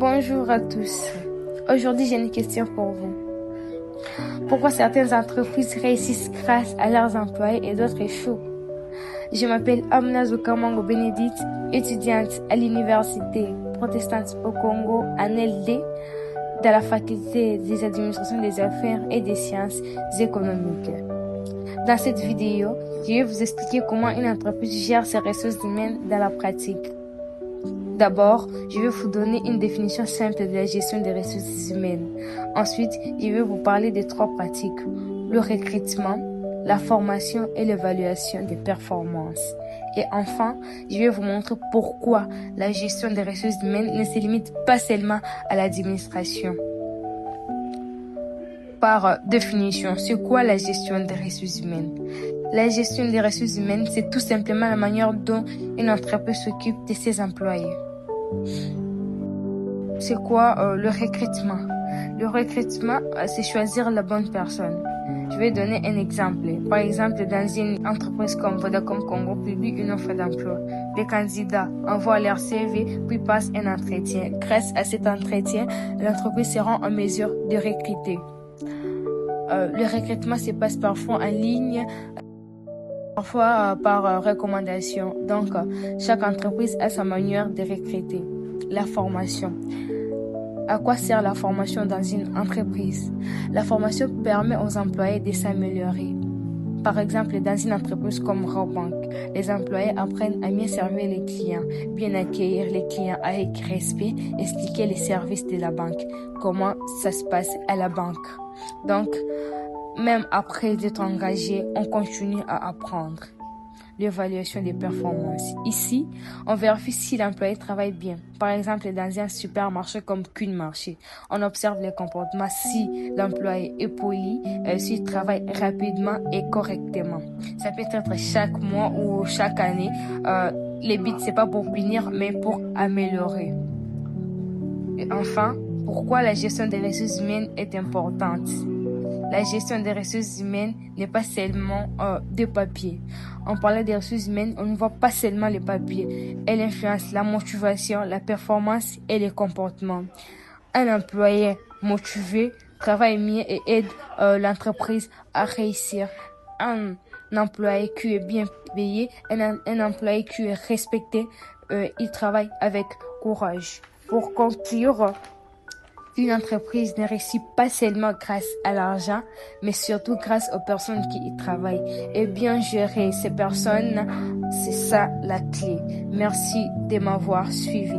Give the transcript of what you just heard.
Bonjour à tous. Aujourd'hui, j'ai une question pour vous. Pourquoi certaines entreprises réussissent grâce à leurs employés et d'autres échouent? Je m'appelle Amna Zukamango Bénédicte, étudiante à l'université protestante au Congo, en LD, dans la faculté des administrations des affaires et des sciences économiques. Dans cette vidéo, je vais vous expliquer comment une entreprise gère ses ressources humaines dans la pratique. D'abord, je vais vous donner une définition simple de la gestion des ressources humaines. Ensuite, je vais vous parler des trois pratiques: le recrutement, la formation et l'évaluation des performances. Et enfin, je vais vous montrer pourquoi la gestion des ressources humaines ne se limite pas seulement à l'administration. Par définition, c'est quoi la gestion des ressources humaines? La gestion des ressources humaines, c'est tout simplement la manière dont une entreprise s'occupe de ses employés. C'est quoi le recrutement? Le recrutement, c'est choisir la bonne personne. Je vais donner un exemple. Par exemple, dans une entreprise comme Vodacom Congo publie une offre d'emploi. Les candidats envoient leur CV puis passent un entretien. Grâce à cet entretien, l'entreprise sera en mesure de recruter. Le recrutement se passe parfois en ligne, parfois par recommandation. Donc, chaque entreprise a sa manière de recruter. La formation. À quoi sert la formation dans une entreprise? La formation permet aux employés de s'améliorer. Par exemple, dans une entreprise comme Rawbank, les employés apprennent à mieux servir les clients, bien accueillir les clients avec respect, expliquer les services de la banque, comment ça se passe à la banque. Donc, même après d'être engagé, on continue à apprendre. L'évaluation des performances. Ici, on vérifie si l'employé travaille bien. Par exemple, dans un supermarché comme Queen Marché, on observe les comportements, si l'employé est poli, s'il travaille rapidement et correctement. Ça peut être chaque mois ou chaque année. Les buts, c'est pas pour punir, mais pour améliorer. Et enfin, pourquoi la gestion des ressources humaines est importante? La gestion des ressources humaines n'est pas seulement de papier. En parlant des ressources humaines, on ne voit pas seulement les papiers. Elle influence la motivation, la performance et les comportements. Un employé motivé travaille mieux et aide l'entreprise à réussir. Un employé qui est bien payé, un employé qui est respecté, il travaille avec courage. Pour conclure, une entreprise ne réussit pas seulement grâce à l'argent, mais surtout grâce aux personnes qui y travaillent. Et bien gérer ces personnes, c'est ça la clé. Merci de m'avoir suivi.